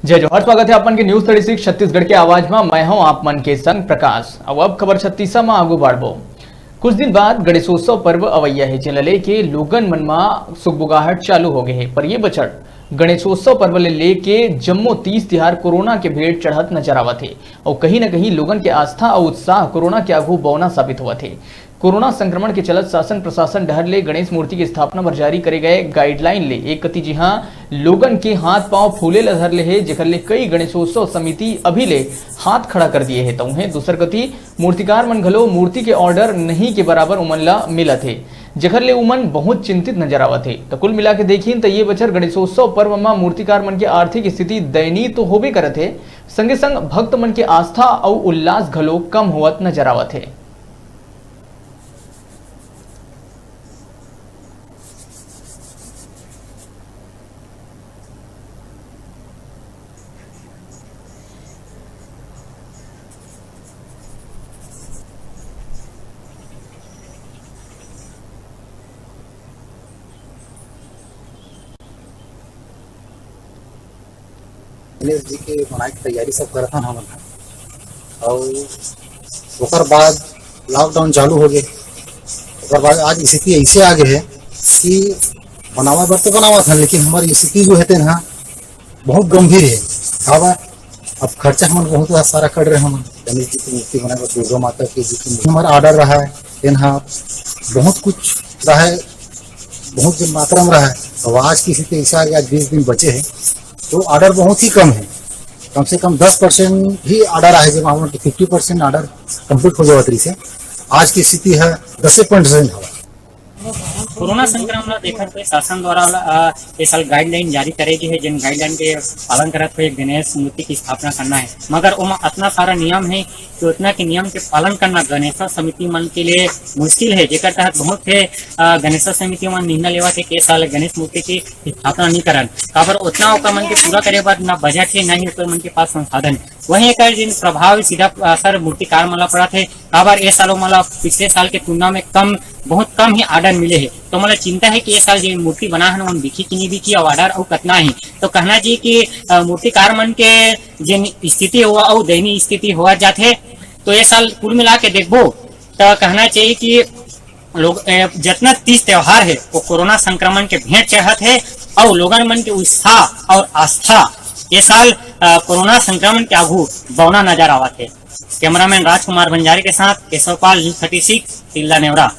जय जोहर, स्वागत है अपन के न्यूज 36 छत्तीसगढ़ के आवाज में। मैं हूं आप मन के संग प्रकाश। अब खबर 36 में आगू बढ़बो। कुछ दिन बाद गणेशोत्सव पर्व अवैया है, जिन लेके लोगन मन में सुगबुगाहट चालू हो गए है। पर ये बछड़ गणेशोत्सव पर्व ले लेके जम्मो 30 तिहार कोरोना के भेंट चढ़त नजर आवत है और कहीं न कहीं लोगन के आस्था और उत्साह कोरोना के आगू बौना साबित हुआ थे। कोरोना संक्रमण के चलत शासन प्रशासन डहर ले गणेश मूर्ति की स्थापना पर जारी करे गए गाइडलाइन ले एक कति जी हाँ लोगन के हाथ पांव फूले लधर ले है, जेकर ले कई गणेशोत्सव समिति अभी ले हाथ खड़ा कर दिए है। तो उन्हें दूसर कति मूर्तिकार मन घलो मूर्ति के ऑर्डर नहीं के बराबर उमन ला मिलत है, जेकर ले उमन बहुत चिंतित नजर आवत है। तो कुल मिला के देखिए तो ये बछर गणेशोत्सव पर्व में मूर्तिकार मन के आर्थिक स्थिति दयनीय तो होबे करत है, संगे संग भक्त मन के आस्था और उल्लास घलो कम होवत नजर आवत है। गणेश जी के बनाए की तैयारी सब करत हन हमन और ओकर बाद लॉकडाउन चालू हो गए। ओकर बाद आज स्थिति ऐसे आ गए है कि बनावा बर तो बनावा था, लेकिन हमारी स्थिति जो है ना बहुत गंभीर है। अब खर्चा हम बहुत सारा कर रहे हैं। हम गणेश जी की मूर्ति बनाए दुर्गा माता की जी की हमारा ऑर्डर रहा है, बहुत कुछ रहा है, बहुत मात्रा में रहा है। अब आज की स्थिति ऐसा आ गया, 20 दिन बचे हैं तो ऑर्डर बहुत ही कम है। कम से कम 10% ही ऑर्डर आए, जब हम 50% ऑर्डर कंप्लीट हो जाए से आज की स्थिति है 10% है। कोरोना संक्रमण ला देखत हुए शासन द्वारा ये साल गाइडलाइन जारी करेगी है, जिन गाइडलाइन के पालन करत हुए गणेश मूर्ति की स्थापना करना है। मगर उमा इतना सारा नियम है कि उतना के नियम के पालन करना गणेश समिति मन के लिए मुश्किल है, जेकर तहत बहुत से गणेश समिति मन निर्णय लेवत है कि साल गणेश मूर्ति की स्थापना नहीं करन। काबर उतना ओकर मन के पूरा करे बाद ना बजट है, ना ही ओकर मन के पास संसाधन। वही एक जिन प्रभाव सीधा असर मूर्तिकार मन ला पड़ा थे। काबर ये सालों मला पिछले साल के तुलना में बहुत कम ही ऑर्डर मिले है। तो मतलब चिंता है कि ये साल जो मूर्ति बना है उन बिकी कि नहीं बिकी और ऑर्डर और कितना है। तो कहना जी कि मूर्तिकार मन के जिन स्थिति हुआ और दयनीय स्थिति हुआ जाते, तो ये साल कुल मिला के देखबो तो कहना चाहिए कि लोग जितना 30 त्योहार है वो कोरोना संक्रमण के भेंट चढ़त है और लोगन मन के उत्साह और आस्था ये साल कोरोना संक्रमण के आगू बौना नजर आवत है। कैमरामैन राजकुमार बंजारी के साथ केशव पाल, न्यूज 36 तिल्ला नेवरा।